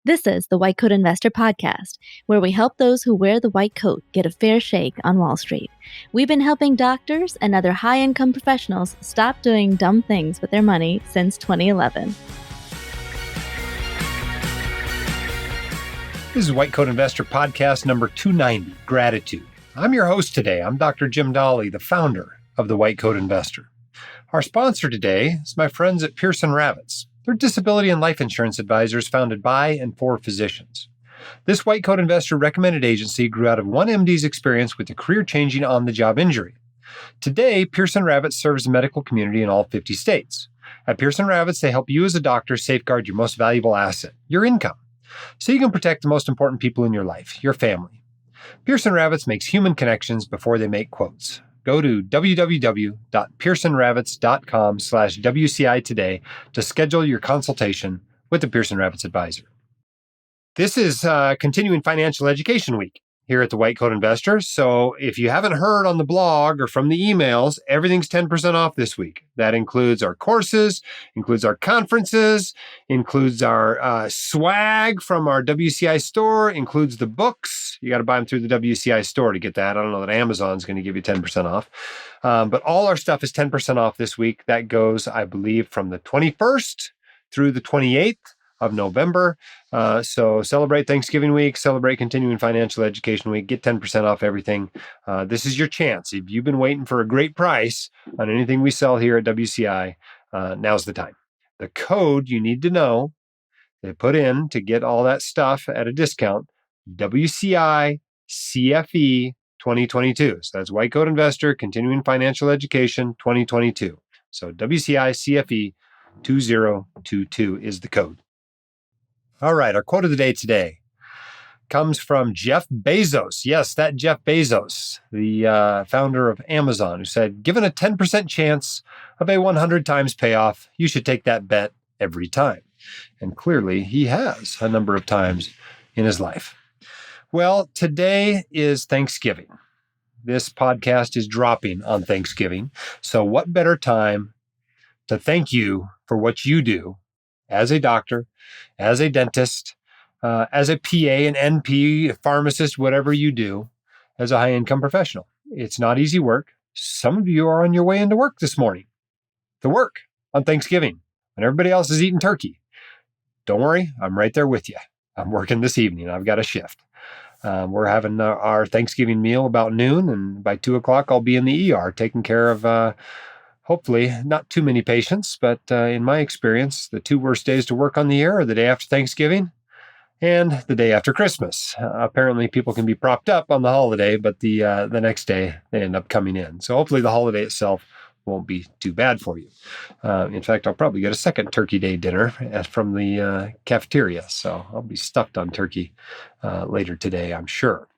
This is the White Coat Investor Podcast, where we help those who wear the white coat get a fair shake on Wall Street. We've been helping doctors and other high-income professionals stop doing dumb things with their money since 2011. This is White Coat Investor Podcast number 290, Gratitude. I'm your host today. I'm Dr. Jim Dahle, the founder of the White Coat Investor. Our sponsor today is my friends at Pearson Ravitz. They're disability and life insurance advisors founded by and for physicians. This White Coat Investor recommended agency grew out of one MD's experience with a career-changing on-the-job injury. Today, Pearson Ravitz serves the medical community in all 50 states. At Pearson Ravitz, they help you as a doctor safeguard your most valuable asset, your income, so you can protect the most important people in your life, your family. Pearson Ravitz makes human connections before they make quotes. Go to www.pearsonravitz.com/WCI today to schedule your consultation with the Pearson Ravitz advisor. This is continuing financial education week here at the White Coat Investor. So if you haven't heard on the blog or from the emails, everything's 10% off this week. That includes our courses, includes our conferences, includes our swag from our WCI store, includes the books. You got to buy them through the WCI store to get that. I don't know that Amazon's going to give you 10% off. But all our stuff is 10% off this week. That goes, I believe, from the 21st through the 28th of November. So celebrate Thanksgiving week, celebrate continuing financial education week, get 10% off everything. This is your chance. If you've been waiting for a great price on anything we sell here at WCI, now's the time. The code you need to know, they put in to get all that stuff at a discount, WCI CFE 2022. So that's White Coat Investor, Continuing Financial Education 2022. So WCI CFE 2022 is the code. All right, our quote of the day today comes from Jeff Bezos. Yes, that Jeff Bezos, the founder of Amazon, who said, given a 10% chance of a 100 times payoff, you should take that bet every time. And clearly, he has a number of times in his life. Well, today is Thanksgiving. This podcast is dropping on Thanksgiving. So what better time to thank you for what you do as a doctor, as a dentist, as a PA, an NP, a pharmacist, whatever you do, as a high-income professional. It's not easy work. Some of you are on your way into work this morning, to work on Thanksgiving, and everybody else is eating turkey. Don't worry, I'm right there with you. I'm working this evening. I've got a shift. We're having our Thanksgiving meal about noon, and by 2 o'clock, I'll be in the ER taking care of hopefully not too many patients, but in my experience, the two worst days to work on the year are the day after Thanksgiving and the day after Christmas. Apparently, people can be propped up on the holiday, but the next day they end up coming in. So hopefully the holiday itself won't be too bad for you. In fact, I'll probably get a second Turkey Day dinner from the cafeteria. So I'll be stuffed on turkey later today, I'm sure.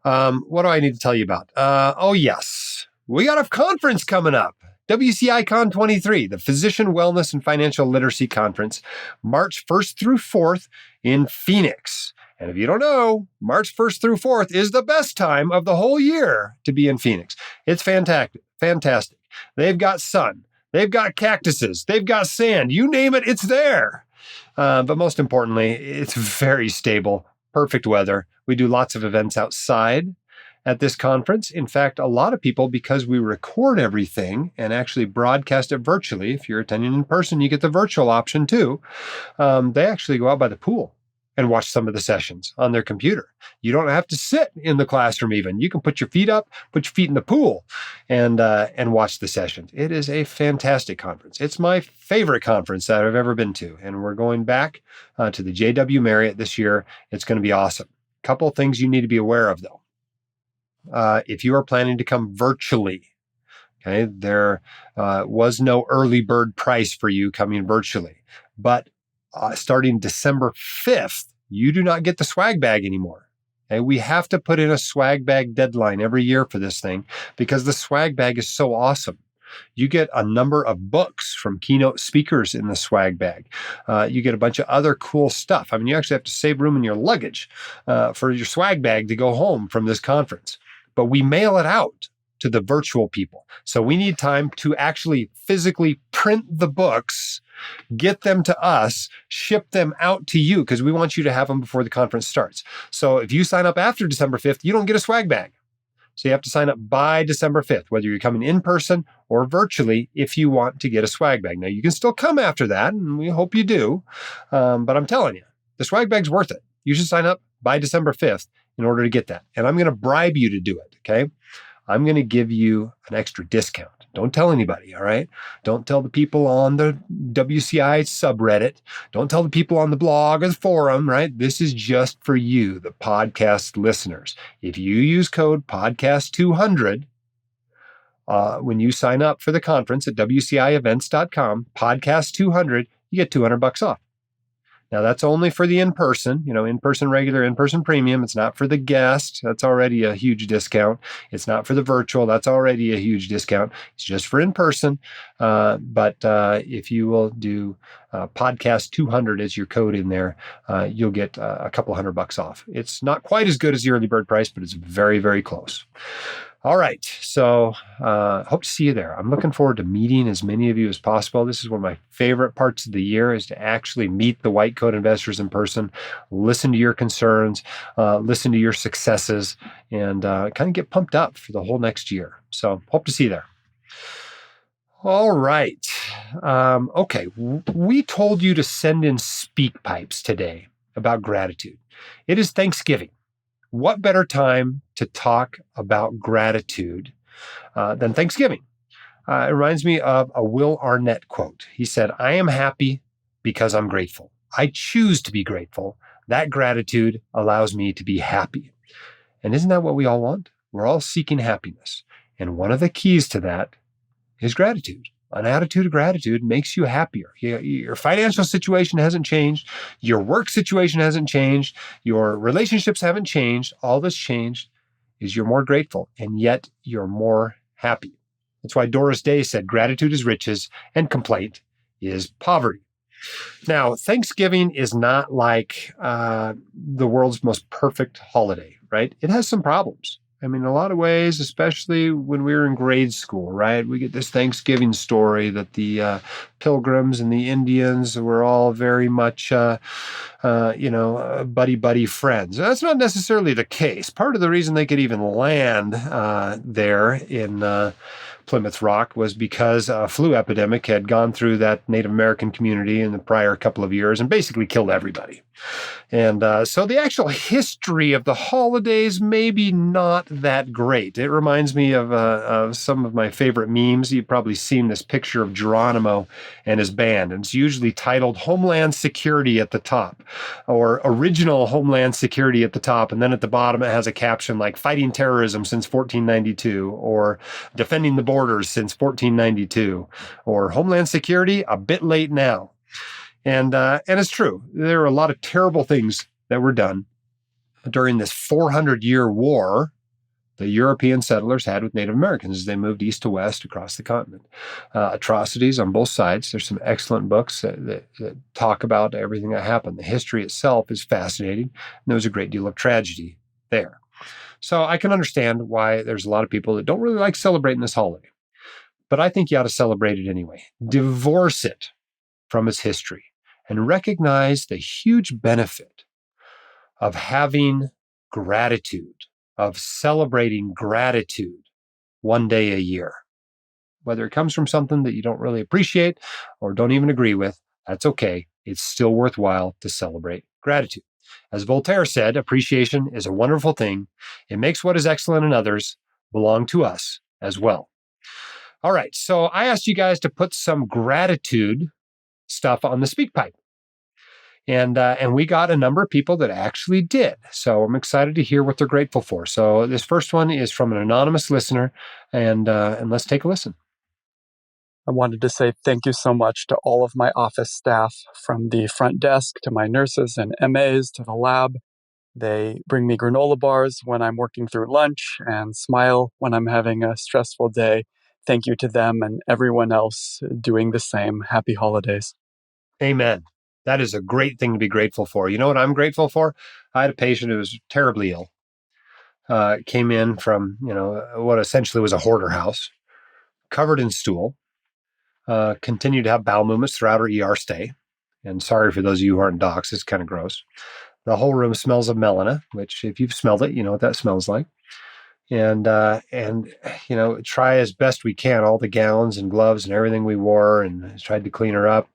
What do I need to tell you about? Oh, yes. We got a conference coming up, WCI CON 23, the Physician Wellness and Financial Literacy Conference, March 1st through 4th in Phoenix. And if you don't know, March 1st through 4th is the best time of the whole year to be in Phoenix. It's fantastic. They've got sun, they've got cactuses, they've got sand, you name it, it's there. But most importantly, it's very stable, perfect weather. We do lots of events outside at this conference. In fact, a lot of people, because we record everything and actually broadcast it virtually, if you're attending in person, you get the virtual option too. They actually go out by the pool and watch some of the sessions on their computer. You don't have to sit in the classroom even. You can put your feet up, put your feet in the pool, and watch the sessions. It is a fantastic conference. It's my favorite conference that I've ever been to, and we're going back to the JW Marriott this year. It's going to be awesome. A couple of things you need to be aware of, though. If you are planning to come virtually, okay, there was no early bird price for you coming virtually. But starting December 5th, you do not get the swag bag anymore. Okay, we have to put in a swag bag deadline every year for this thing because the swag bag is so awesome. You get a number of books from keynote speakers in the swag bag. You get a bunch of other cool stuff. I mean, you actually have to save room in your luggage for your swag bag to go home from this conference. But we mail it out to the virtual people. So we need time to actually physically print the books, get them to us, ship them out to you, because we want you to have them before the conference starts. So if you sign up after December 5th, you don't get a swag bag. So you have to sign up by December 5th, whether you're coming in person or virtually, if you want to get a swag bag. Now, you can still come after that, and we hope you do. But I'm telling you, the swag bag's worth it. You should sign up by December 5th in order to get that. And I'm going to bribe you to do it, okay? I'm going to give you an extra discount. Don't tell anybody, all right? Don't tell the people on the WCI subreddit. Don't tell the people on the blog or the forum, right? This is just for you, the podcast listeners. If you use code podcast200 when you sign up for the conference at WCIEvents.com, podcast200, you get $200 off. Now, that's only for the in-person, in-person regular, in-person premium. It's not for the guest. That's already a huge discount. It's not for the virtual. That's already a huge discount. It's just for in-person. But if you will do podcast 200 as your code in there, you'll get a couple $100 off. It's not quite as good as the early bird price, but it's very, very close. All right. So hope to see you there. I'm looking forward to meeting as many of you as possible. This is one of my favorite parts of the year, is to actually meet the white coat investors in person, listen to your concerns, listen to your successes, and kind of get pumped up for the whole next year. So hope to see you there. All right. Okay. We told you to send in speak pipes today about gratitude. It is Thanksgiving. What better time to talk about gratitude than Thanksgiving? It reminds me of a Will Arnett quote. He said, "I am happy because I'm grateful. I choose to be grateful. That gratitude allows me to be happy." And isn't that what we all want? We're all seeking happiness. And one of the keys to that is gratitude. An attitude of gratitude makes you happier. Your financial situation hasn't changed. Your work situation hasn't changed. Your relationships haven't changed. All that's changed is you're more grateful, and yet you're more happy. That's why Doris Day said, "Gratitude is riches and complaint is poverty." Now, Thanksgiving is not like the world's most perfect holiday, right? It has some problems. I mean, in a lot of ways, especially when we were in grade school, right? We get this Thanksgiving story that the Pilgrims and the Indians were all very much, buddy friends. That's not necessarily the case. Part of the reason they could even land there in Plymouth Rock was because a flu epidemic had gone through that Native American community in the prior couple of years and basically killed everybody. And so the actual history of the holidays maybe not that great. It reminds me of some of my favorite memes. You've probably seen this picture of Geronimo and his band, and it's usually titled Homeland Security at the top, or Original Homeland Security at the top, and then at the bottom it has a caption like Fighting Terrorism since 1492, or Defending the Borders since 1492, or Homeland Security a bit late now. And it's true. There are a lot of terrible things that were done during this 400-year war the European settlers had with Native Americans as they moved east to west across the continent. Atrocities on both sides. There's some excellent books that talk about everything that happened. The history itself is fascinating, and there was a great deal of tragedy there. So I can understand why there's a lot of people that don't really like celebrating this holiday. But I think you ought to celebrate it anyway. Divorce it from its history and recognize the huge benefit of having gratitude, of celebrating gratitude one day a year. Whether it comes from something that you don't really appreciate or don't even agree with, that's okay. It's still worthwhile to celebrate gratitude. As Voltaire said, appreciation is a wonderful thing. It makes what is excellent in others belong to us as well. All right, so I asked you guys to put some gratitude stuff on the speak pipe. And we got a number of people that actually did. So I'm excited to hear what they're grateful for. So this first one is from an anonymous listener, and let's take a listen. I wanted to say thank you so much to all of my office staff, from the front desk to my nurses and MAs to the lab. They bring me granola bars when I'm working through lunch and smile when I'm having a stressful day. Thank you to them and everyone else doing the same. Happy holidays. Amen. That is a great thing to be grateful for. You know what I'm grateful for? I had a patient who was terribly ill. came in from, what essentially was a hoarder house, covered in stool, continued to have bowel movements throughout her ER stay. And sorry for those of you who aren't docs, it's kind of gross. The whole room smells of melena, which if you've smelled it, you know what that smells like. And try as best we can, all the gowns and gloves and everything we wore, and tried to clean her up.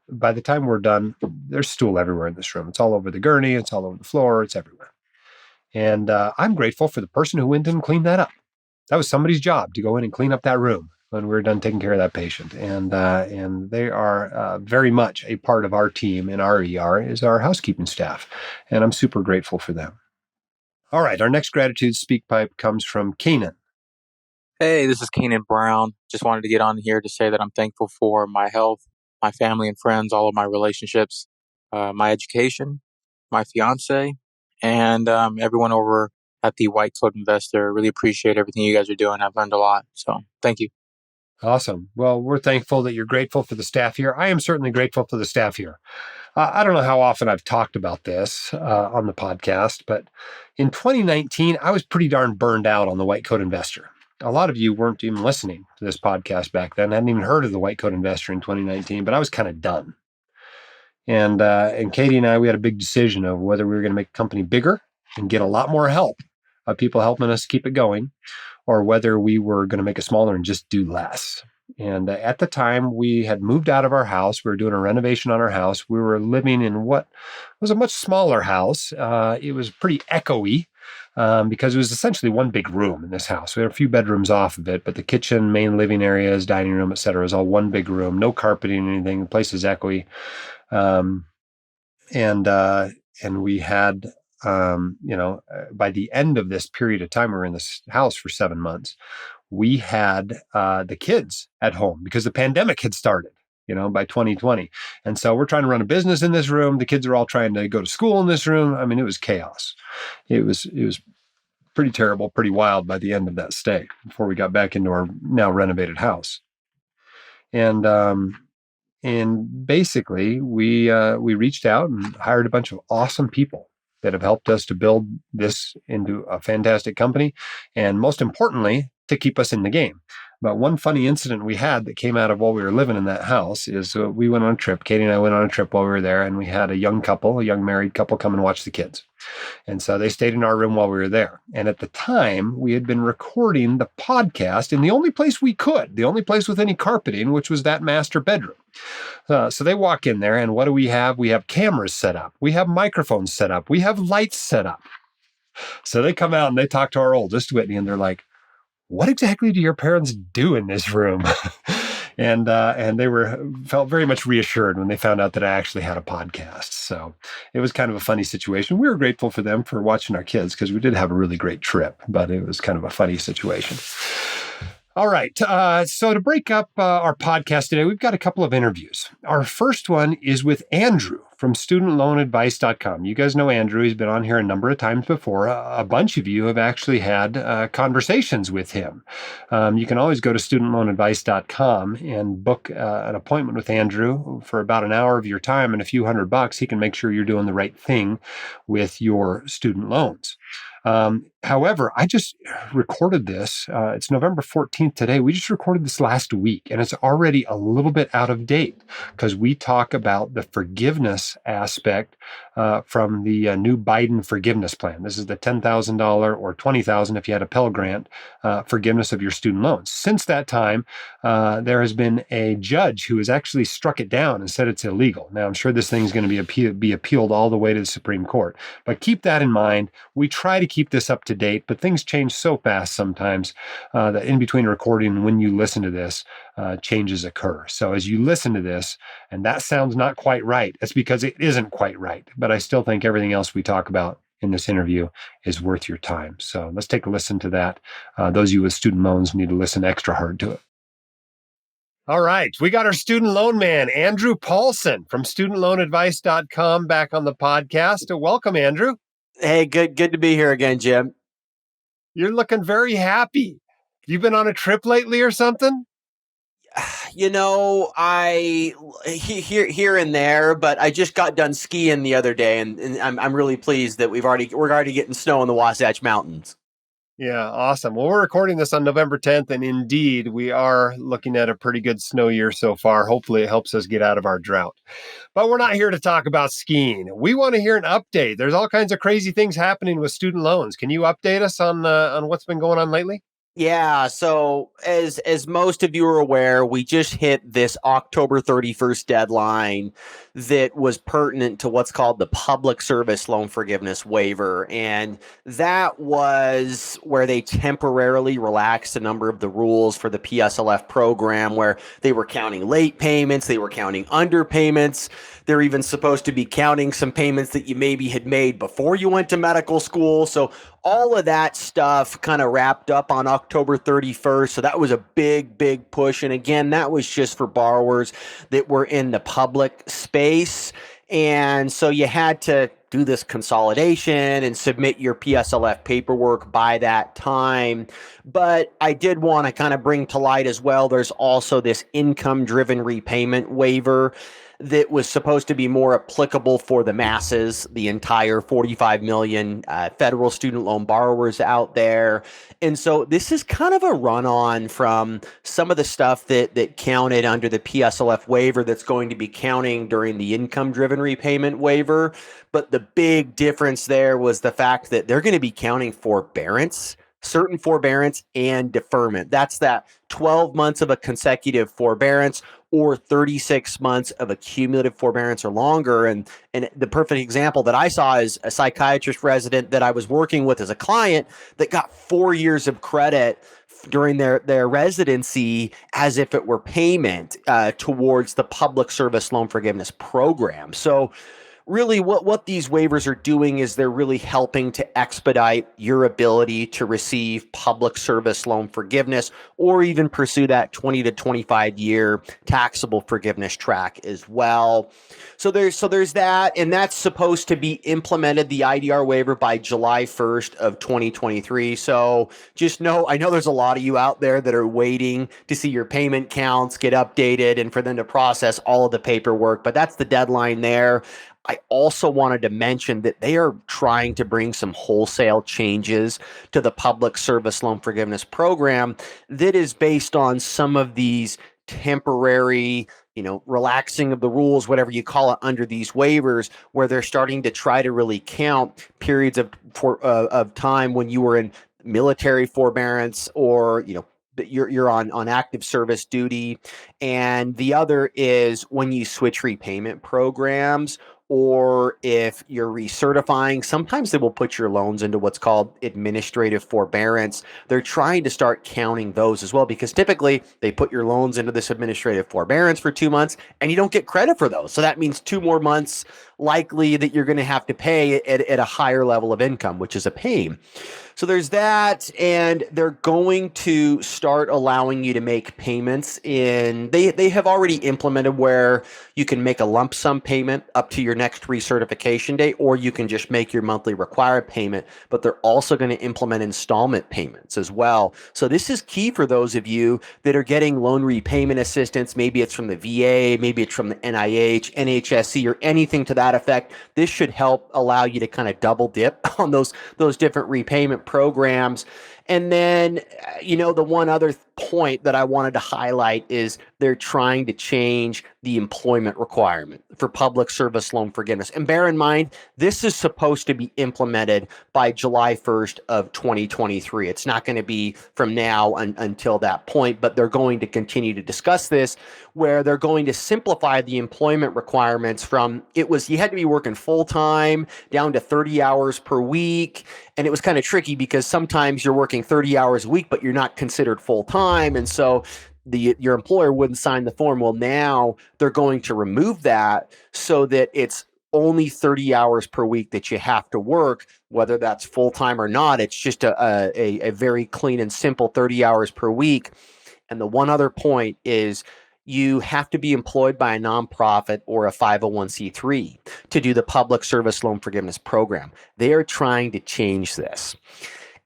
By the time we're done, there's stool everywhere in this room. It's all over the gurney. It's all over the floor. It's everywhere. And I'm grateful for the person who went in and cleaned that up. That was somebody's job to go in and clean up that room when we were done taking care of that patient. And they are very much a part of our team in our ER is our housekeeping staff. And I'm super grateful for them. All right. Our next gratitude speak pipe comes from Keenan. Hey, this is Keenan Brown. Just wanted to get on here to say that I'm thankful for my health, my family and friends, all of my relationships, my education, my fiance, and everyone over at the White Coat Investor. Really appreciate everything you guys are doing. I've learned a lot. So thank you. Awesome. Well, we're thankful that you're grateful for the staff here. I am certainly grateful for the staff here. I don't know how often I've talked about this on the podcast, but in 2019, I was pretty darn burned out on the White Coat Investor. A lot of you weren't even listening to this podcast back then. I hadn't even heard of the White Coat Investor in 2019, but I was kind of done. And Katie and I, we had a big decision of whether we were going to make the company bigger and get a lot more help of people helping us keep it going, or whether we were going to make it smaller and just do less. And at the time, we had moved out of our house. We were doing a renovation on our house. We were living in what was a much smaller house. It was pretty echoey because it was essentially one big room in this house. We had a few bedrooms off of it, but the kitchen, main living areas, dining room, et cetera, is all one big room. No carpeting or anything. The place is echoey. And we had, by the end of this period of time, we were in this house for 7 months. We had the kids at home because the pandemic had started, by 2020. And so we're trying to run a business in this room. The kids are all trying to go to school in this room. I mean, it was chaos. It was pretty terrible, pretty wild by the end of that stay before we got back into our now renovated house. And basically, we reached out and hired a bunch of awesome people that have helped us to build this into a fantastic company, and most importantly, to keep us in the game. But one funny incident we had that came out of while we were living in that house is we went on a trip. Katie and I went on a trip while we were there, and we had a young married couple come and watch the kids. And so they stayed in our room while we were there. And at the time, we had been recording the podcast in the only place we could, the only place with any carpeting, which was that master bedroom. So they walk in there, and what do we have? We have cameras set up. We have microphones set up. We have lights set up. So they come out and they talk to our oldest, Whitney, and they're like, "What exactly do your parents do in this room?" And they felt very much reassured when they found out that I actually had a podcast. So it was kind of a funny situation. We were grateful for them for watching our kids because we did have a really great trip, but it was kind of a funny situation. All right. So to break up our podcast today, we've got a couple of interviews. Our first one is with Andrew from studentloanadvice.com. You guys know Andrew. He's been on here a number of times before. A bunch of you have actually had conversations with him. You can always go to studentloanadvice.com and book an appointment with Andrew for about an hour of your time and a few $100. He can make sure you're doing the right thing with your student loans. However, I just recorded this. It's November 14th today. We just recorded this last week, and it's already a little bit out of date because we talk about the forgiveness aspect from the new Biden forgiveness plan. This is the $10,000 or $20,000 if you had a Pell Grant forgiveness of your student loans. Since that time, there has been a judge who has actually struck it down and said it's illegal. Now, I'm sure this thing is going to be appealed all the way to the Supreme Court, but keep that in mind. We try to keep this up to date, but things change so fast sometimes that in between recording and when you listen to this, changes occur. So as you listen to this, and that sounds not quite right, it's because it isn't quite right. But I still think everything else we talk about in this interview is worth your time. So let's take a listen to that. Those of you with student loans need to listen extra hard to it. All right. We got our student loan man, Andrew Paulson from studentloanadvice.com back on the podcast. Welcome, Andrew. Hey, good to be here again, Jim. You're looking very happy. You been on a trip lately or something? I here and there, but I just got done skiing the other day, and I'm really pleased that we're already getting snow in the Wasatch Mountains. Yeah, awesome. Well, we're recording this on November 10th, and indeed, we are looking at a pretty good snow year so far. Hopefully, it helps us get out of our drought. But we're not here to talk about skiing. We want to hear an update. There's all kinds of crazy things happening with student loans. Can you update us on what's been going on lately? Yeah, so as most of you are aware, we just hit this October 31st deadline that was pertinent to what's called the Public Service Loan Forgiveness Waiver. And that was where they temporarily relaxed a number of the rules for the PSLF program, where they were counting late payments, they were counting underpayments. They're even supposed to be counting some payments that you maybe had made before you went to medical school. So all of that stuff kind of wrapped up on October 31st. So that was a big push. And again, that was just for borrowers that were in the public space. And so you had to do this consolidation and submit your PSLF paperwork by that time. But I did want to kind of bring to light as well, there's also this income-driven repayment waiver that was supposed to be more applicable for the masses, the entire 45 million federal student loan borrowers out there. And so this is kind of a run-on from some of the stuff that counted under the PSLF waiver that's going to be counting during the income-driven repayment waiver. But the big difference there was the fact that they're going to be counting forbearance, certain forbearance and deferment. That's that 12 months of a consecutive forbearance or 36 months of a cumulative forbearance or longer. And the perfect example that I saw is a psychiatrist resident that I was working with as a client that got 4 years of credit during their residency as if it were payment towards the Public Service Loan Forgiveness Program. So really what these waivers are doing is they're really helping to expedite your ability to receive public service loan forgiveness or even pursue that 20 to 25 year taxable forgiveness track as well. So there's that, and that's supposed to be implemented, the IDR waiver, by July 1st of 2023. So just know, I know there's a lot of you out there that are waiting to see your payment counts get updated and for them to process all of the paperwork, but that's the deadline there. I also wanted to mention that they are trying to bring some wholesale changes to the Public Service Loan Forgiveness Program that is based on some of these temporary, relaxing of the rules, whatever you call it, under these waivers, where they're starting to try to really count periods of time when you were in military forbearance or, you're on active service duty. And the other is when you switch repayment programs, or if you're recertifying, sometimes they will put your loans into what's called administrative forbearance. They're trying to start counting those as well, because typically they put your loans into this administrative forbearance for 2 months and you don't get credit for those. So that means 2 more months likely that you're going to have to pay at a higher level of income, which is a pain. So there's that, and they're going to start allowing you to make payments they have already implemented where you can make a lump sum payment up to your next recertification date, or you can just make your monthly required payment, but they're also going to implement installment payments as well. So this is key for those of you that are getting loan repayment assistance. Maybe it's from the VA, maybe it's from the NIH, NHSC, or anything to that effect. This should help allow you to kind of double dip on those different repayment programs. And then, the one other point that I wanted to highlight is they're trying to change the employment requirement for public service loan forgiveness. And bear in mind, this is supposed to be implemented by July 1st of 2023. It's not going to be from now until that point, but they're going to continue to discuss this, where they're going to simplify the employment requirements from, you had to be working full-time down to 30 hours per week. And it was kind of tricky because sometimes you're working 30 hours a week, but you're not considered full-time. And so your employer wouldn't sign the form. Well, now they're going to remove that so that it's only 30 hours per week that you have to work, whether that's full-time or not. It's just a very clean and simple 30 hours per week. And the one other point is you have to be employed by a nonprofit or a 501c3 to do the Public Service Loan Forgiveness Program. They are trying to change this.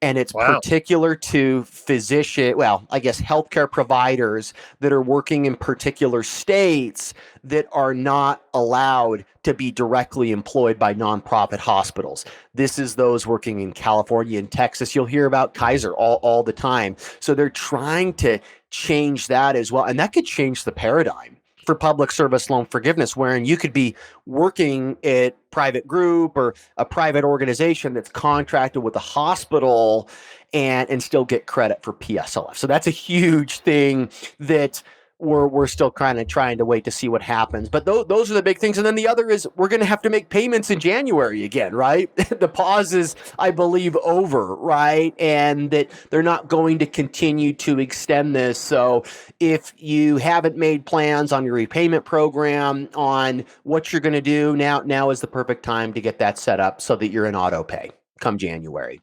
And it's Wow. particular to healthcare providers that are working in particular states that are not allowed to be directly employed by nonprofit hospitals. This is those working in California and Texas. You'll hear about Kaiser all the time. So they're trying to change that as well. And that could change the paradigm for public service loan forgiveness, wherein you could be working at private group or a private organization that's contracted with a hospital and still get credit for PSLF. So that's a huge thing that we're still kind of trying to wait to see what happens. But those are the big things. And then the other is we're going to have to make payments in January again, right? The pause is, I believe, over, right? And that they're not going to continue to extend this. So if you haven't made plans on your repayment program, on what you're going to do, now is the perfect time to get that set up so that you're in auto pay come January.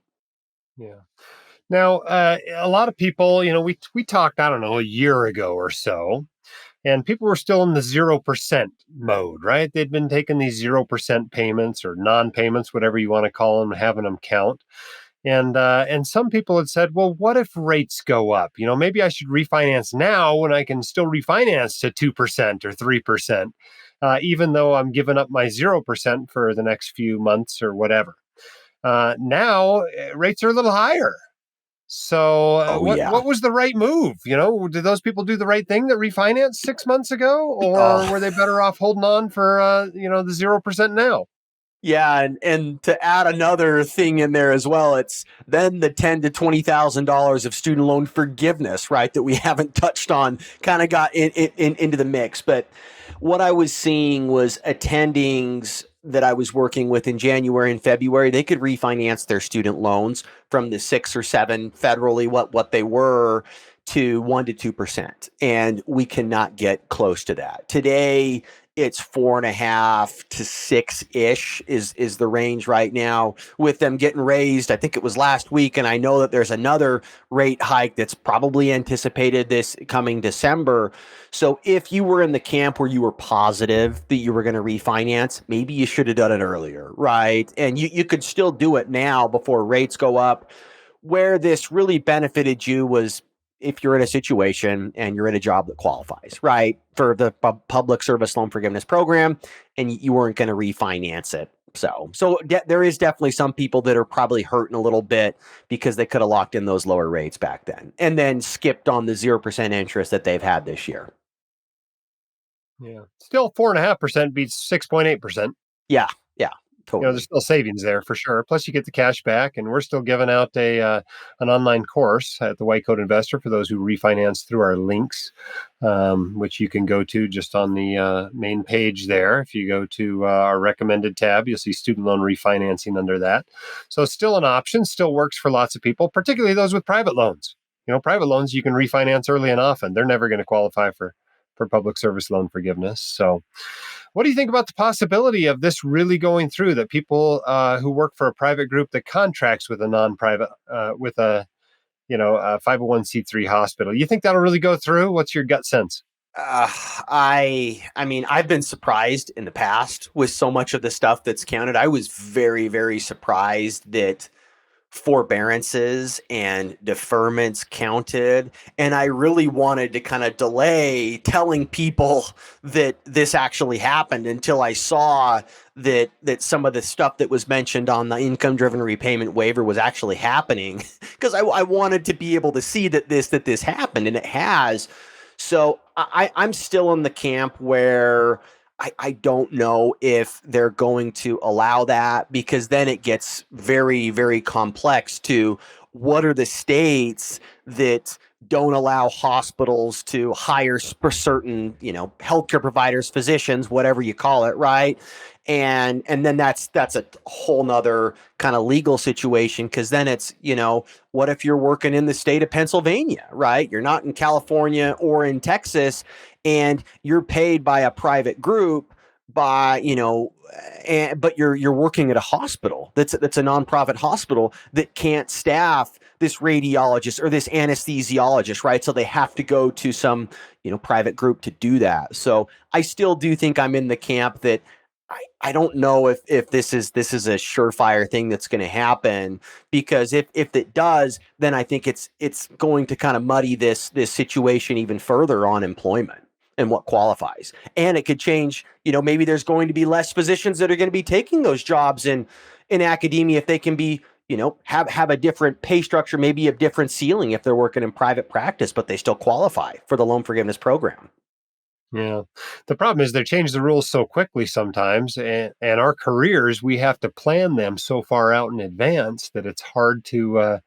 Yeah. Now, a lot of people, we talked, I don't know, a year ago or so, and people were still in the 0% mode, right? They'd been taking these 0% payments or non-payments, whatever you want to call them, having them count. And some people had said, well, what if rates go up? Maybe I should refinance now when I can still refinance to 2% or 3%, even though I'm giving up my 0% for the next few months or whatever. Now rates are a little higher. So what was the right move? Did those people do the right thing that refinanced 6 months ago, or were they better off holding on for the 0% now? Yeah, and to add another thing in there as well, it's then the $10,000 to $20,000 of student loan forgiveness, right, that we haven't touched on, kind of got into the mix. But what I was seeing was attendings that I was working with in January and February, they could refinance their student loans from the 6 or 7 federally, what they were, to 1% to 2%. And we cannot get close to that. Today, it's 4.5 to 6-ish is the range right now, with them getting raised. I think it was last week, and I know that there's another rate hike that's probably anticipated this coming December. So if you were in the camp where you were positive that you were going to refinance, maybe you should have done it earlier, right? And you could still do it now before rates go up. Where this really benefited you was if you're in a situation and you're in a job that qualifies, right, for the public service loan forgiveness program, and you weren't going to refinance it. So there is definitely some people that are probably hurting a little bit because they could have locked in those lower rates back then and then skipped on the 0% interest that they've had this year. Yeah. Still 4.5% beats 6.8%. Yeah. Totally. There's still savings there for sure. Plus, you get the cash back, and we're still giving out an online course at the White Coat Investor for those who refinance through our links, which you can go to just on the main page there. If you go to our recommended tab, you'll see student loan refinancing under that. So it's still an option, still works for lots of people, particularly those with private loans. Private loans you can refinance early and often. They're never going to qualify for public service loan forgiveness. So what do you think about the possibility of this really going through, that people who work for a private group that contracts with a non-private, with a 501c3 hospital? You think that'll really go through? What's your gut sense? I mean, I've been surprised in the past with so much of the stuff that's counted. I was very, very surprised that forbearances and deferments counted. And I really wanted to kind of delay telling people that this actually happened until I saw that some of the stuff that was mentioned on the income-driven repayment waiver was actually happening, because I wanted to be able to see that this happened, and it has. So I'm still in the camp where I don't know if they're going to allow that, because then it gets very, very complex to what are the states that don't allow hospitals to hire certain, healthcare providers, physicians, whatever you call it, right? And then that's a whole nother kind of legal situation, because then it's, what if you're working in the state of Pennsylvania, right? You're not in California or in Texas, and you're paid by a private group but you're working at a hospital that's a nonprofit hospital that can't staff this radiologist or this anesthesiologist, right? So they have to go to some, private group to do that. So I still do think I'm in the camp that I don't know if this is a surefire thing that's going to happen, because if it does, then I think it's going to kind of muddy this situation even further on employment and what qualifies. And it could change, maybe there's going to be less physicians that are going to be taking those jobs in academia if they can be, have a different pay structure, maybe a different ceiling if they're working in private practice, but they still qualify for the loan forgiveness program. Yeah. The problem is they change the rules so quickly sometimes, and our careers, we have to plan them so far out in advance that it's hard to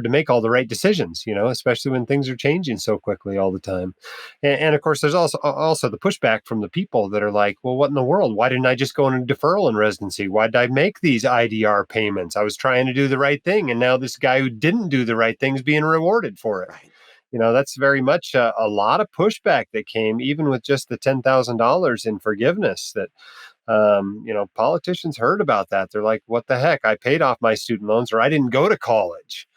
make all the right decisions, especially when things are changing so quickly all the time. And of course, there's also the pushback from the people that are like, well, what in the world? Why didn't I just go on a deferral in residency? Why did I make these IDR payments? I was trying to do the right thing, and now this guy who didn't do the right thing is being rewarded for it. Right. That's very much a lot of pushback that came, even with just the $10,000 in forgiveness. That politicians heard about that. They're like, "What the heck? I paid off my student loans, or I didn't go to college,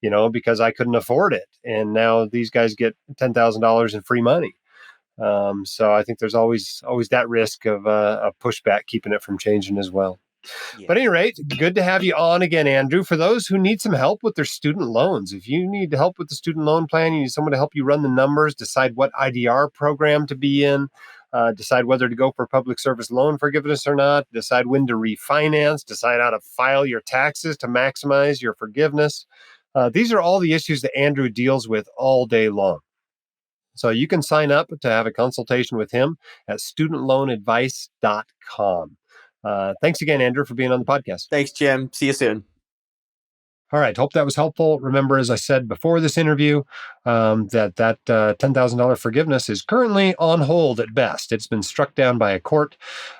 because I couldn't afford it, and now these guys get $10,000 in free money." So I think there's always that risk of a pushback keeping it from changing as well. Yeah. But at any rate, good to have you on again, Andrew. For those who need some help with their student loans, if you need help with the student loan plan, you need someone to help you run the numbers, decide what IDR program to be in, decide whether to go for public service loan forgiveness or not, decide when to refinance, decide how to file your taxes to maximize your forgiveness. These are all the issues that Andrew deals with all day long. So you can sign up to have a consultation with him at studentloanadvice.com. Thanks again, Andrew, for being on the podcast. Thanks, Jim. See you soon. All right. Hope that was helpful. Remember, as I said before this interview, that $10,000 forgiveness is currently on hold at best. It's been struck down by a court.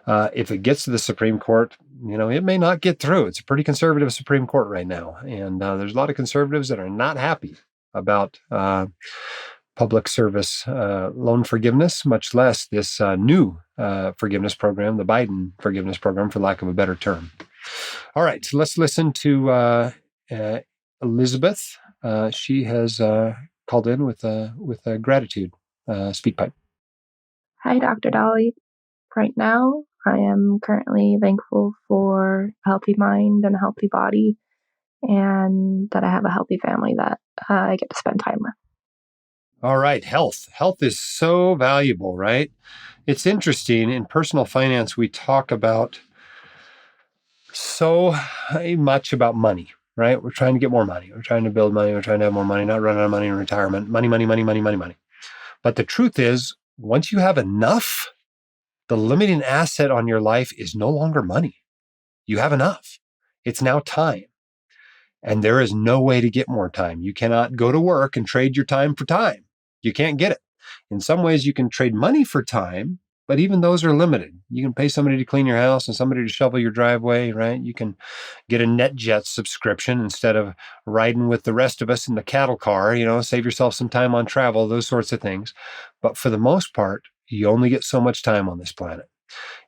If it gets to the Supreme Court, it may not get through. It's a pretty conservative Supreme Court right now. And there's a lot of conservatives that are not happy about public service loan forgiveness, much less this new forgiveness program, the Biden forgiveness program, for lack of a better term. All right, so let's listen to Elizabeth. She has called in with a gratitude speak pipe. Hi, Dr. Dolly. Right now, I am currently thankful for a healthy mind and a healthy body, and that I have a healthy family that I get to spend time with. All right, health. Health is so valuable, right? It's interesting. In personal finance, we talk about so much about money, right? We're trying to get more money. We're trying to build money. We're trying to have more money, not run out of money in retirement. Money, money, money, money, money, money. But the truth is, once you have enough, the limiting asset on your life is no longer money. You have enough. It's now time. And there is no way to get more time. You cannot go to work and trade your time for time. You can't get it. In some ways, you can trade money for time, but even those are limited. You can pay somebody to clean your house and somebody to shovel your driveway, right? You can get a NetJets subscription instead of riding with the rest of us in the cattle car, save yourself some time on travel, those sorts of things. But for the most part, you only get so much time on this planet.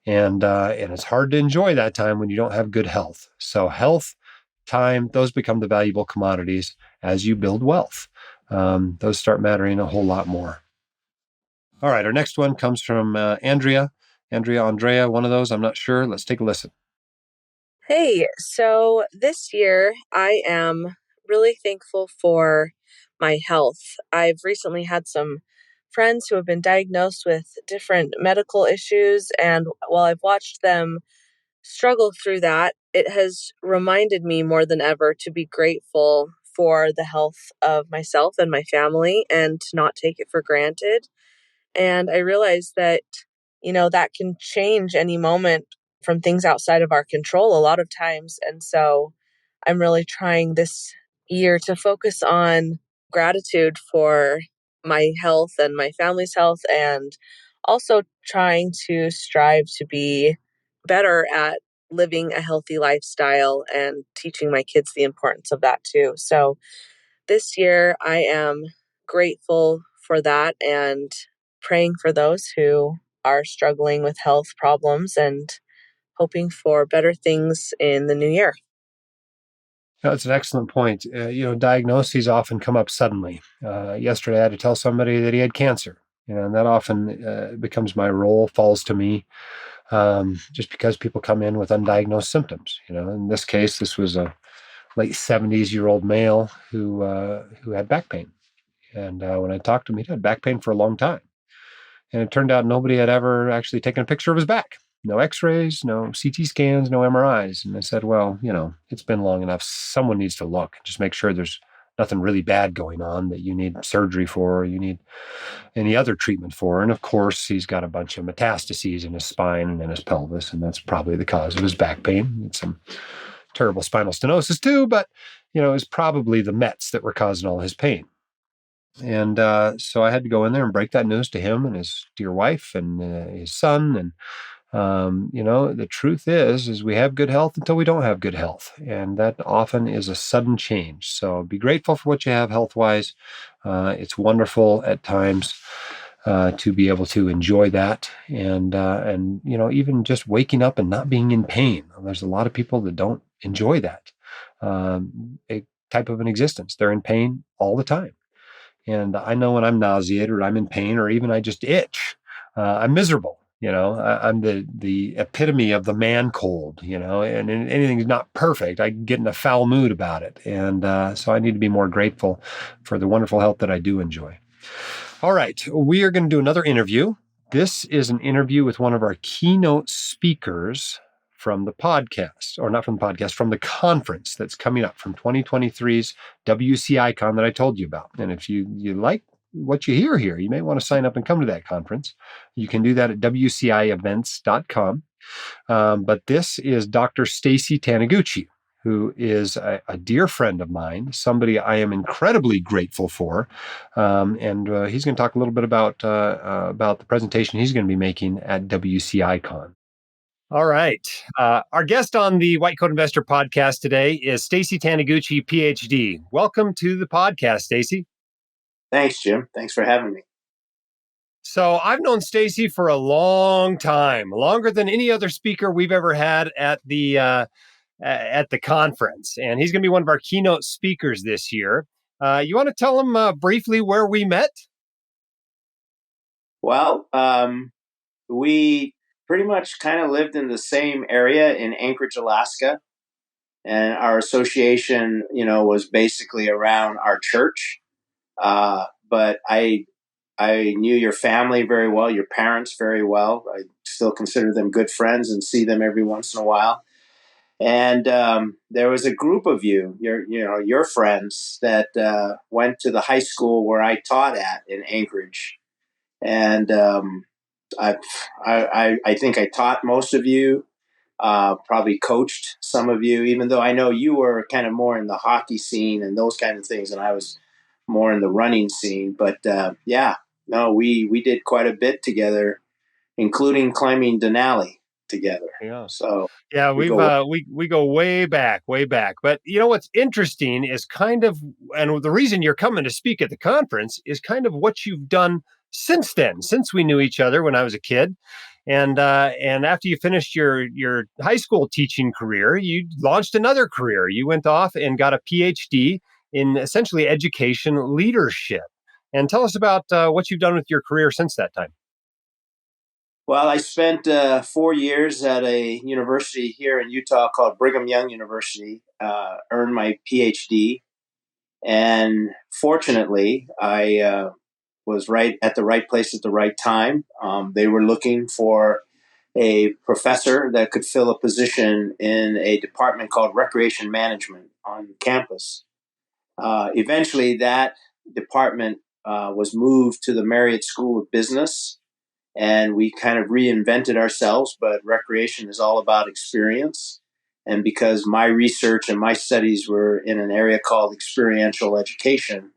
And it's hard to enjoy that time when you don't have good health. So health, time, those become the valuable commodities as you build wealth. Those start mattering a whole lot more. All right, our next one comes from Andrea, one of those, I'm not sure. Let's take a listen. Hey, so this year I am really thankful for my health. I've recently had some friends who have been diagnosed with different medical issues, and while I've watched them struggle through that, it has reminded me more than ever to be grateful for the health of myself and my family and to not take it for granted. And I realized that, that can change any moment from things outside of our control a lot of times. And so I'm really trying this year to focus on gratitude for my health and my family's health, and also trying to strive to be better at living a healthy lifestyle and teaching my kids the importance of that too. So this year I am grateful for that and praying for those who are struggling with health problems and hoping for better things in the new year. That's an excellent point. Diagnoses often come up suddenly. Yesterday, I had to tell somebody that he had cancer, and that often becomes my role, falls to me. just because people come in with undiagnosed symptoms. In this case, this was a late 70s-year-old male who had back pain. And when I talked to him, he'd had back pain for a long time. And it turned out nobody had ever actually taken a picture of his back. No x-rays, no CT scans, no MRIs. And I said, well, it's been long enough. Someone needs to look. Just make sure there's nothing really bad going on that you need surgery for, or you need any other treatment for. And of course, he's got a bunch of metastases in his spine and in his pelvis, and that's probably the cause of his back pain. It's some terrible spinal stenosis too, but, it was probably the Mets that were causing all his pain. And so I had to go in there and break that news to him and his dear wife and his son. And, the truth is we have good health until we don't have good health. And that often is a sudden change. So be grateful for what you have health-wise. It's wonderful at times to be able to enjoy that. And even just waking up and not being in pain. There's a lot of people that don't enjoy that a type of an existence. They're in pain all the time. And I know when I'm nauseated or I'm in pain or even I just itch, I'm miserable. I'm the epitome of the man cold, and anything's not perfect. I get in a foul mood about it. And so I need to be more grateful for the wonderful health that I do enjoy. All right. We are going to do another interview. This is an interview with one of our keynote speakers from the podcast, or not from the podcast, from the conference that's coming up from 2023's WCI CON that I told you about. And if you like what you hear here, you may want to sign up and come to that conference. You can do that at WCIEvents.com. But this is Dr. Stacy Taniguchi, who is a dear friend of mine, somebody I am incredibly grateful for. And he's going to talk a little bit about the presentation he's going to be making at WCI CON. All right. Our guest on the White Coat Investor podcast today is Stacy Taniguchi, PhD. Welcome to the podcast, Stacy. Thanks, Jim. Thanks for having me. So I've known Stacy for a long time, longer than any other speaker we've ever had at the conference. And he's going to be one of our keynote speakers this year. You want to tell him briefly where we met? Well, we pretty much kind of lived in the same area in Anchorage, Alaska. And our association, was basically around our church. But I knew your family very well, your parents very well. I still consider them good friends and see them every once in a while. And there was a group of your friends that went to the high school where I taught at in Anchorage. And I think I taught most of you, probably coached some of you, even though I know you were kind of more in the hockey scene and those kind of things, and I was more in the running scene. But we did quite a bit together, including climbing Denali together. Yeah. So yeah, we go way back. But what's interesting is and the reason you're coming to speak at the conference is kind of what you've done since then, since we knew each other when I was a kid. And after you finished your high school teaching career, you launched another career. You went off and got a PhD in essentially education leadership. And tell us about what you've done with your career since that time. Well, I spent 4 years at a university here in Utah called Brigham Young University, earned my PhD. And fortunately, I was right at the right place at the right time. They were looking for a professor that could fill a position in a department called recreation management on campus. Eventually, that department was moved to the Marriott School of Business, and we kind of reinvented ourselves. But recreation is all about experience. And because my research and my studies were in an area called experiential education,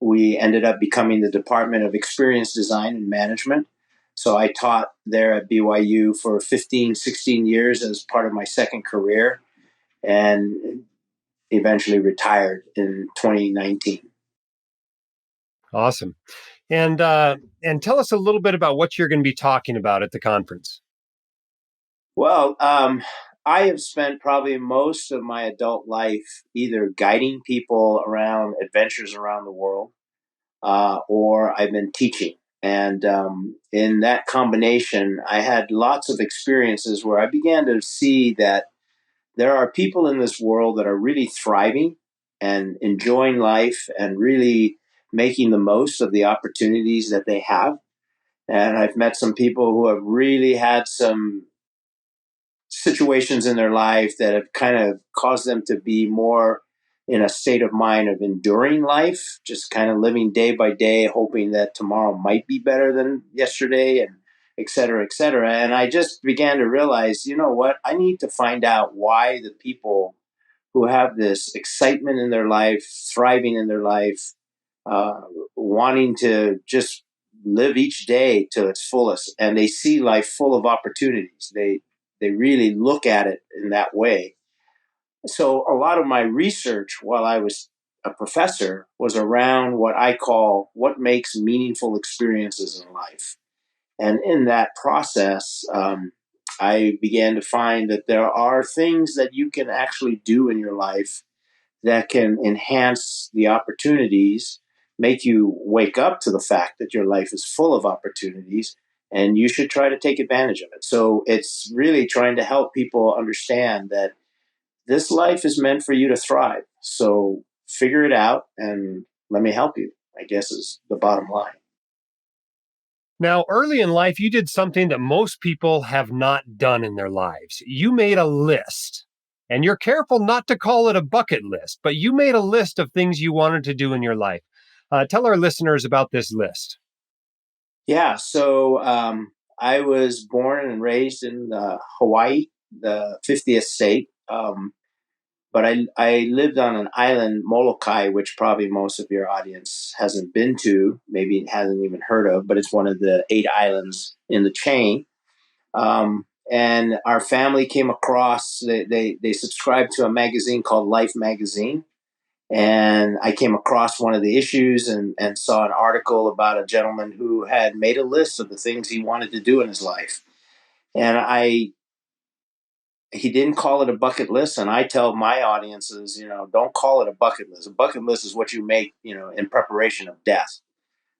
we ended up becoming the Department of Experience Design and Management. So I taught there at BYU for 15, 16 years as part of my second career, and eventually retired in 2019. Awesome. And tell us a little bit about what you're going to be talking about at the conference. Well, I have spent probably most of my adult life either guiding people around adventures around the world, or I've been teaching. And in that combination, I had lots of experiences where I began to see that there are people in this world that are really thriving and enjoying life and really making the most of the opportunities that they have. And I've met some people who have really had some situations in their life that have kind of caused them to be more in a state of mind of enduring life, just kind of living day by day, hoping that tomorrow might be better than yesterday, and et cetera, et cetera. And I just began to realize, you know what? I need to find out why the people who have this excitement in their life, thriving in their life, uh, wanting to just live each day to its fullest, and they see life full of opportunities. They really look at it in that way. So a lot of my research while I was a professor was around what I call what makes meaningful experiences in life. And in that process, I began to find that there are things that you can actually do in your life that can enhance the opportunities, make you wake up to the fact that your life is full of opportunities, and you should try to take advantage of it. So it's really trying to help people understand that this life is meant for you to thrive. So figure it out and let me help you, I guess is the bottom line. Now, early in life, you did something that most people have not done in their lives. You made a list, and you're careful not to call it a bucket list, but you made a list of things you wanted to do in your life. Tell our listeners about this list. Yeah. So I was born and raised in Hawaii, the 50th state. But I lived on an island, Molokai, which probably most of your audience hasn't been to, maybe hasn't even heard of, but it's one of the 8 islands in the chain. And our family came across, they subscribed to a magazine called Life Magazine. And I came across one of the issues and saw an article about a gentleman who had made a list of the things he wanted to do in his life. And he didn't call it a bucket list. And I tell my audiences, don't call it a bucket list. A bucket list is what you make, in preparation of death.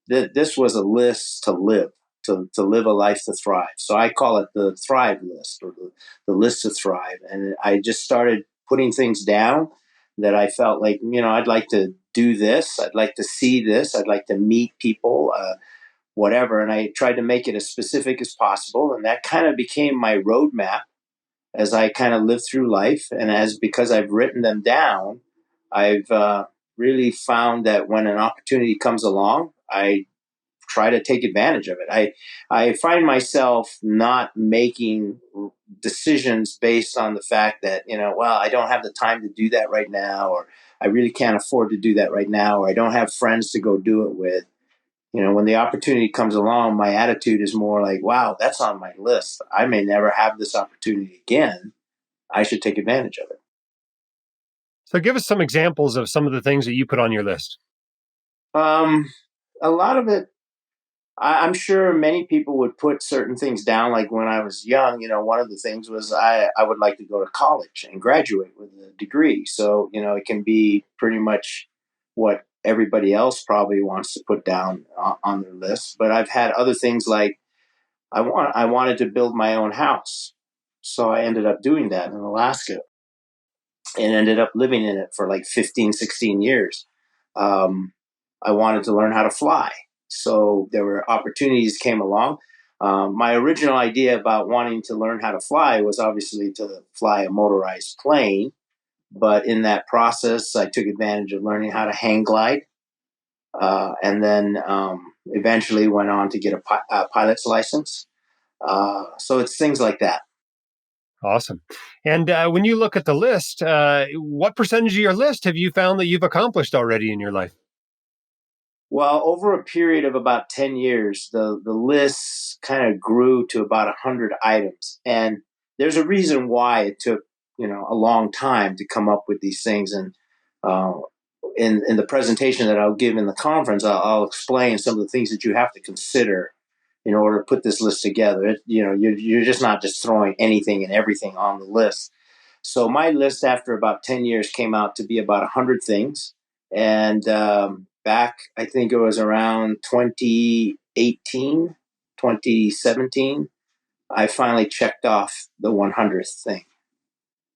This was a list to live, to live a life to thrive. So I call it the Thrive list, or the list to thrive. And I just started putting things down that I felt like, I'd like to do this. I'd like to see this. I'd like to meet people, whatever. And I tried to make it as specific as possible. And that kind of became my roadmap as I kind of live through life. And because I've written them down, I've really found that when an opportunity comes along, I try to take advantage of it. I find myself not making decisions based on the fact that, well, I don't have the time to do that right now, or I really can't afford to do that right now, or I don't have friends to go do it with. When the opportunity comes along, my attitude is more like, wow, that's on my list. I may never have this opportunity again. I should take advantage of it. So give us some examples of some of the things that you put on your list. A lot of it, I'm sure many people would put certain things down. Like when I was young, one of the things was I would like to go to college and graduate with a degree. So, it can be pretty much what everybody else probably wants to put down on their list. But I've had other things like I wanted to build my own house. So I ended up doing that in Alaska and ended up living in it for like 15, 16 years. Um, I wanted to learn how to fly. So there were opportunities came along. My original idea about wanting to learn how to fly was obviously to fly a motorized plane. But in that process, I took advantage of learning how to hang glide. And then eventually went on to get a pilot's license. So it's things like that. Awesome. And when you look at the list, what percentage of your list have you found that you've accomplished already in your life? Well, over a period of about 10 years, the list kind of grew to about 100 items. And there's a reason why it took, a long time to come up with these things. And uh, in the presentation that I'll give in the conference, I'll explain some of the things that you have to consider in order to put this list together. You're just not just throwing anything and everything on the list. So my list after about 10 years came out to be about 100 things. And back, I think it was around 2017, I finally checked off the 100th thing.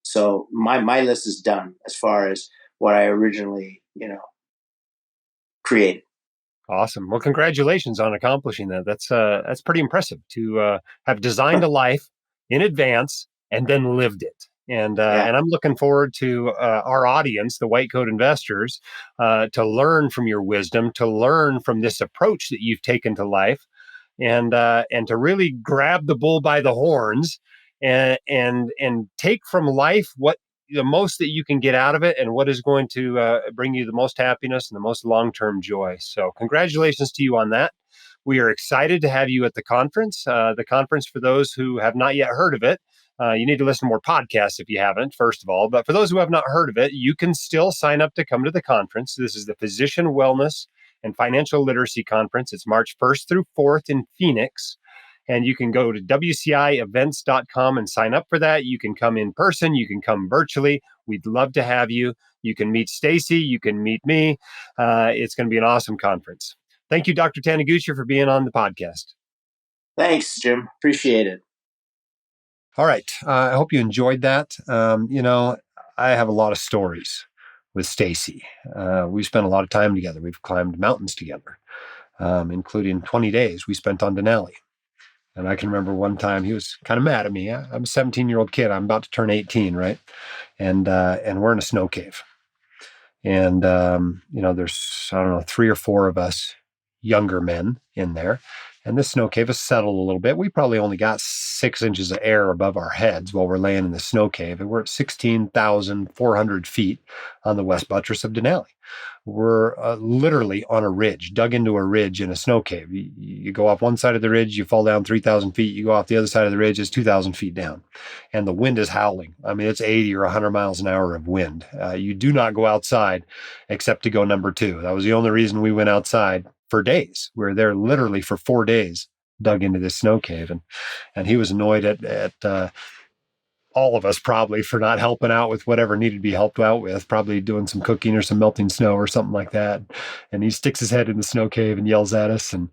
So my list is done as far as what I originally, created. Awesome. Well, congratulations on accomplishing that. That's pretty impressive to have designed a life in advance and then lived it. And I'm looking forward to our audience, the white coat investors, to learn from your wisdom, to learn from this approach that you've taken to life, and to really grab the bull by the horns and take from life what the most that you can get out of it and what is going to bring you the most happiness and the most long-term joy. So congratulations to you on that. We are excited to have you at the conference. The conference, for those who have not yet heard of it, you need to listen to more podcasts if you haven't, first of all. But for those who have not heard of it, you can still sign up to come to the conference. This is the Physician Wellness and Financial Literacy Conference. It's March 1st through 4th in Phoenix. And you can go to WCIEvents.com and sign up for that. You can come in person. You can come virtually. We'd love to have you. You can meet Stacy. You can meet me. It's going to be an awesome conference. Thank you, Dr. Taniguchi, for being on the podcast. Thanks, Jim. Appreciate it. All right. I hope you enjoyed that. I have a lot of stories with Stacy. We've spent a lot of time together. We've climbed mountains together, including 20 days we spent on Denali. And I can remember one time he was kind of mad at me. I'm a 17-year-old kid. I'm about to turn 18, right? And we're in a snow cave. And, there's, 3 or 4 of us younger men in there. And this snow cave has settled a little bit. We probably only got 6 inches of air above our heads while we're laying in the snow cave. And we're at 16,400 feet on the west buttress of Denali. We're literally on a ridge, dug into a ridge in a snow cave. You go off one side of the ridge, you fall down 3,000 feet. You go off the other side of the ridge, it's 2,000 feet down. And the wind is howling. I mean, it's 80 or 100 miles an hour of wind. You do not go outside except to go number 2. That was the only reason we went outside for days. We were there literally for 4 days, dug into this snow cave. And he was annoyed at all of us probably for not helping out with whatever needed to be helped out with, probably doing some cooking or some melting snow or something like that. And he sticks his head in the snow cave and yells at us and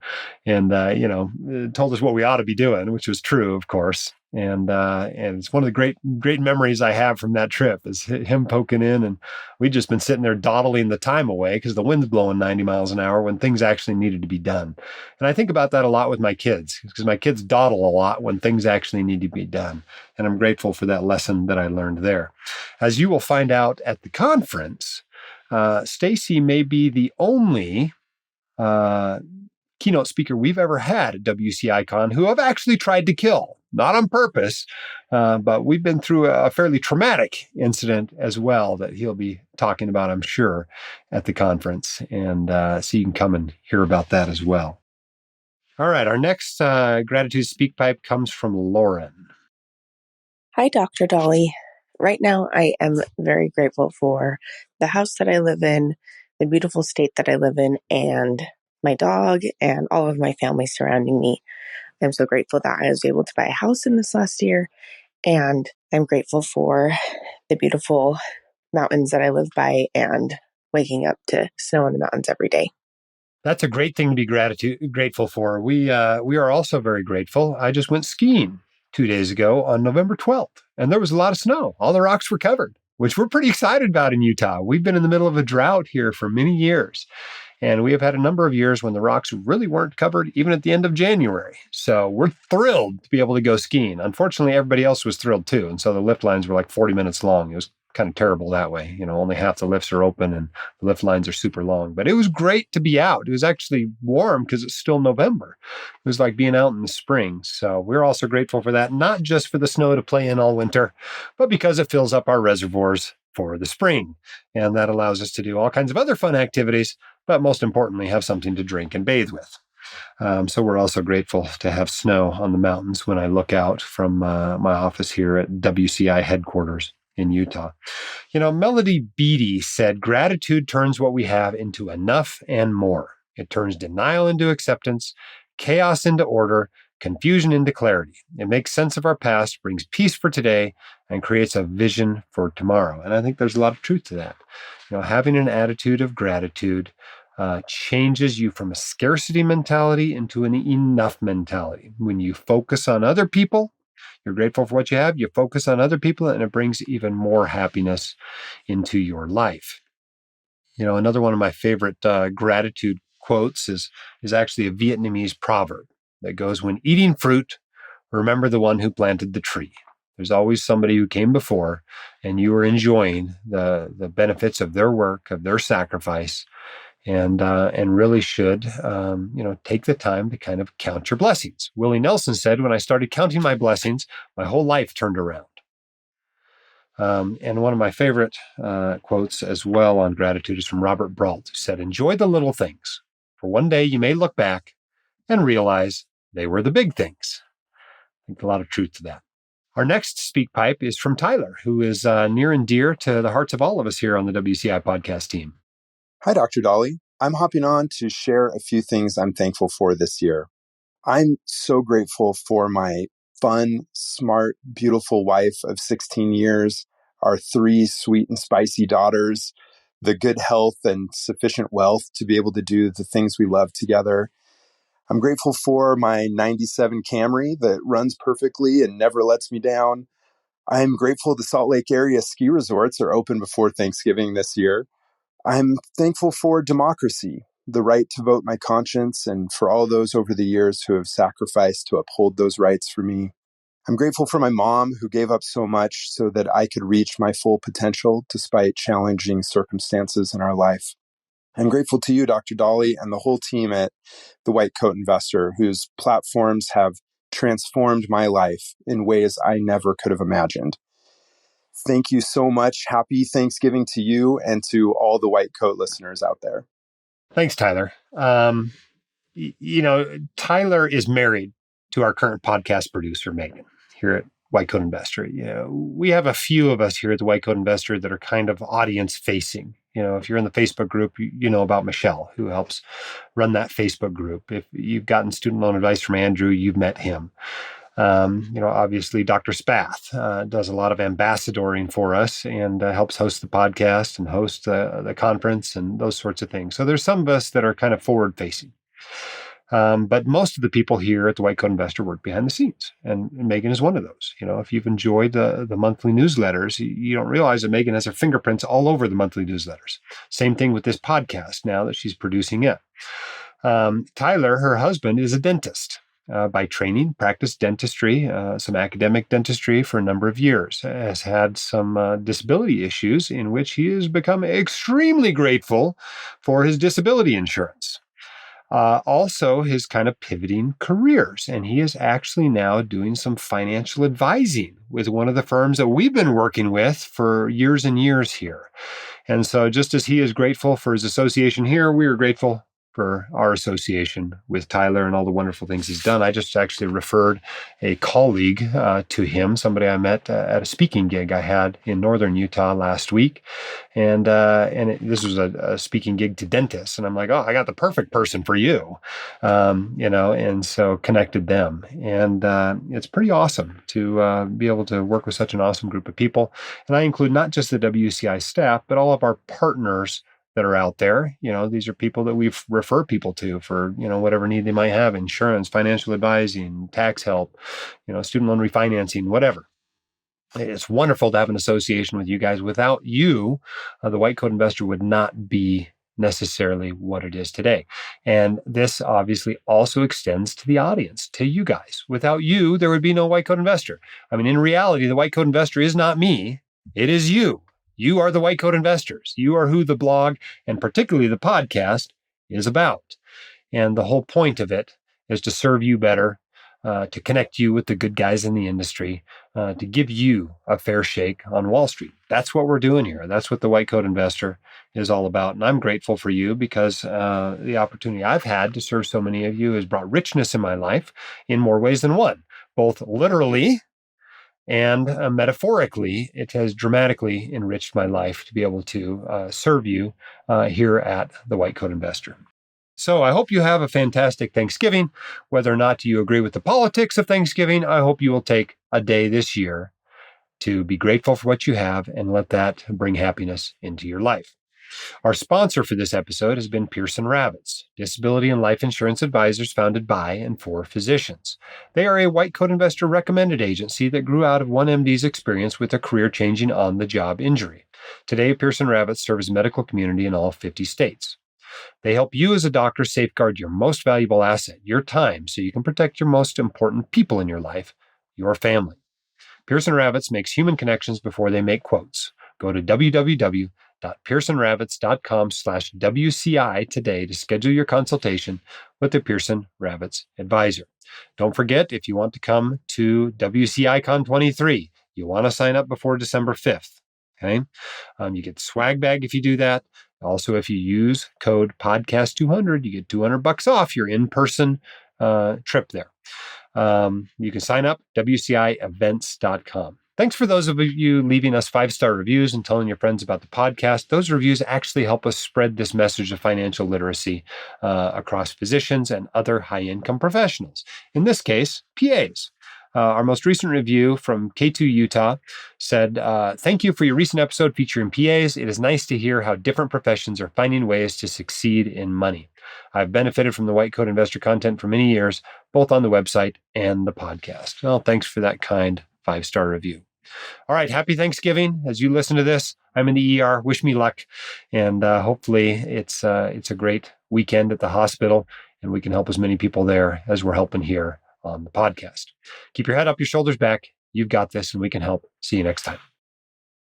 told us what we ought to be doing, which was true, of course. And it's one of the great memories I have from that trip is him poking in, and we'd just been sitting there dawdling the time away because the wind's blowing 90 miles an hour when things actually needed to be done. And I think about that a lot with my kids because my kids dawdle a lot when things actually need to be done. And I'm grateful for that lesson that I learned there. As you will find out at the conference, Stacy may be the only keynote speaker we've ever had at WCI CON who I've actually tried to kill. Not on purpose, but we've been through a fairly traumatic incident as well that he'll be talking about, I'm sure, at the conference. And so you can come and hear about that as well. All right, our next gratitude speak pipe comes from Lauren. Hi, Dr. Dolly. Right now, I am very grateful for the house that I live in, the beautiful state that I live in, and my dog and all of my family surrounding me. I'm so grateful that I was able to buy a house in this last year, and I'm grateful for the beautiful mountains that I live by and waking up to snow in the mountains every day. That's a great thing to be grateful for. We are also very grateful. I just went skiing 2 days ago on November 12th, and there was a lot of snow. All the rocks were covered, which we're pretty excited about in Utah. We've been in the middle of a drought here for many years. And we have had a number of years when the rocks really weren't covered, even at the end of January. So we're thrilled to be able to go skiing. Unfortunately, everybody else was thrilled too. And so the lift lines were like 40 minutes long. It was kind of terrible that way. Only half the lifts are open and the lift lines are super long. But it was great to be out. It was actually warm because it's still November. It was like being out in the spring. So we're also grateful for that, not just for the snow to play in all winter, but because it fills up our reservoirs for the spring. And that allows us to do all kinds of other fun activities, but most importantly, have something to drink and bathe with. So we're also grateful to have snow on the mountains when I look out from my office here at WCI headquarters in Utah. Melody Beattie said, gratitude turns what we have into enough and more. It turns denial into acceptance, chaos into order, confusion into clarity. It makes sense of our past, brings peace for today, and creates a vision for tomorrow. And I think there's a lot of truth to that. Having an attitude of gratitude changes you from a scarcity mentality into an enough mentality. When you focus on other people, you're grateful for what you have, you focus on other people, and it brings even more happiness into your life. Another one of my favorite gratitude quotes is actually a Vietnamese proverb that goes, when eating fruit, remember the one who planted the tree. There's always somebody who came before, and you are enjoying the benefits of their work, of their sacrifice, and really should take the time to kind of count your blessings. Willie Nelson said, when I started counting my blessings, my whole life turned around. And one of my favorite quotes as well on gratitude is from Robert Brault, who said, enjoy the little things, for one day you may look back and realize they were the big things. I think a lot of truth to that. Our next speak pipe is from Tyler, who is near and dear to the hearts of all of us here on the WCI podcast team. Hi, Dr. Dolly. I'm hopping on to share a few things I'm thankful for this year. I'm so grateful for my fun, smart, beautiful wife of 16 years, our 3 sweet and spicy daughters, the good health and sufficient wealth to be able to do the things we love together. I'm grateful for my 97 Camry that runs perfectly and never lets me down. I'm grateful the Salt Lake area ski resorts are open before Thanksgiving this year. I'm thankful for democracy, the right to vote my conscience, and for all those over the years who have sacrificed to uphold those rights for me. I'm grateful for my mom, who gave up so much so that I could reach my full potential despite challenging circumstances in our life. I'm grateful to you, Dr. Dolly, and the whole team at the White Coat Investor, whose platforms have transformed my life in ways I never could have imagined. Thank you so much. Happy Thanksgiving to you and to all the White Coat listeners out there. Thanks, Tyler. Tyler is married to our current podcast producer, Megan, here at White Coat Investor. We have a few of us here at the White Coat Investor that are kind of audience facing. If you're in the Facebook group, you know about Michelle, who helps run that Facebook group. If you've gotten student loan advice from Andrew, you've met him. Obviously Dr. Spath does a lot of ambassadoring for us and helps host the podcast and host the conference and those sorts of things. So there's some of us that are kind of forward facing. But most of the people here at the White Coat Investor work behind the scenes. And Megan is one of those. If you've enjoyed the monthly newsletters, you don't realize that Megan has her fingerprints all over the monthly newsletters. Same thing with this podcast now that she's producing it. Tyler, her husband, is a dentist. By training, practiced dentistry, some academic dentistry for a number of years, has had some disability issues in which he has become extremely grateful for his disability insurance. Also, his kind of pivoting careers, and he is actually now doing some financial advising with one of the firms that we've been working with for years and years here. And so just as he is grateful for his association here, we are grateful for our association with Tyler and all the wonderful things he's done. I just actually referred a colleague to him, somebody I met at a speaking gig I had in northern Utah last week. And this was a speaking gig to dentists. And I'm like, oh, I got the perfect person for you, and so connected them. And it's pretty awesome to be able to work with such an awesome group of people. And I include not just the WCI staff, but all of our partners that are out there. These are people that we refer people to for, whatever need they might have: insurance, financial advising, tax help, student loan refinancing, whatever. It's wonderful to have an association with you guys. Without you, the White Coat Investor would not be necessarily what it is today. And this obviously also extends to the audience, to you guys. Without you, there would be no White Coat Investor. I mean, in reality, the White Coat Investor is not me. It is you. You are the White Coat Investors. You are who the blog, and particularly the podcast, is about. And the whole point of it is to serve you better, to connect you with the good guys in the industry, to give you a fair shake on Wall Street. That's what we're doing here. That's what the White Coat Investor is all about. And I'm grateful for you because the opportunity I've had to serve so many of you has brought richness in my life in more ways than one, both literally and metaphorically. It has dramatically enriched my life to be able to serve you here at the White Coat Investor. So I hope you have a fantastic Thanksgiving. Whether or not you agree with the politics of Thanksgiving, I hope you will take a day this year to be grateful for what you have and let that bring happiness into your life. Our sponsor for this episode has been Pearson Ravitz, disability and life insurance advisors founded by and for physicians. They are a white coat investor recommended agency that grew out of one MD's experience with a career-changing on-the-job injury. Today, Pearson Ravitz serves the medical community in all 50 states. They help you as a doctor safeguard your most valuable asset, your time, so you can protect your most important people in your life, your family. Pearson Ravitz makes human connections before they make quotes. Go to www.pearsonravitz.com/WCI today to schedule your consultation with a Pearson Ravitz advisor. Don't forget, if you want to come to WCI CON 23, you want to sign up before December 5th. Okay? You get the swag bag if you do that. Also, if you use code podcast200, you get $200 off your in-person trip there. You can sign up, WCIEvents.com. Thanks for those of you leaving us 5-star reviews and telling your friends about the podcast. Those reviews actually help us spread this message of financial literacy across physicians and other high-income professionals. In this case, PAs. Our most recent review from K2 Utah said, thank you for your recent episode featuring PAs. It is nice to hear how different professions are finding ways to succeed in money. I've benefited from the White Coat Investor content for many years, both on the website and the podcast. Well, thanks for that kind 5-star review. All right, happy Thanksgiving. As you listen to this, I'm in the ER. Wish me luck. And hopefully it's a great weekend at the hospital, and we can help as many people there as we're helping here on the podcast. Keep your head up, your shoulders back. You've got this, and we can help. See you next time.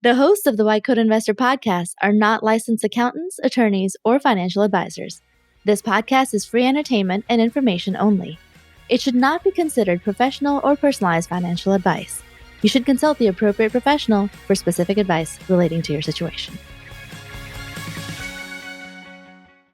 The hosts of the White Coat Investor podcast are not licensed accountants, attorneys, or financial advisors. This podcast is free entertainment and information only. It should not be considered professional or personalized financial advice. You should consult the appropriate professional for specific advice relating to your situation.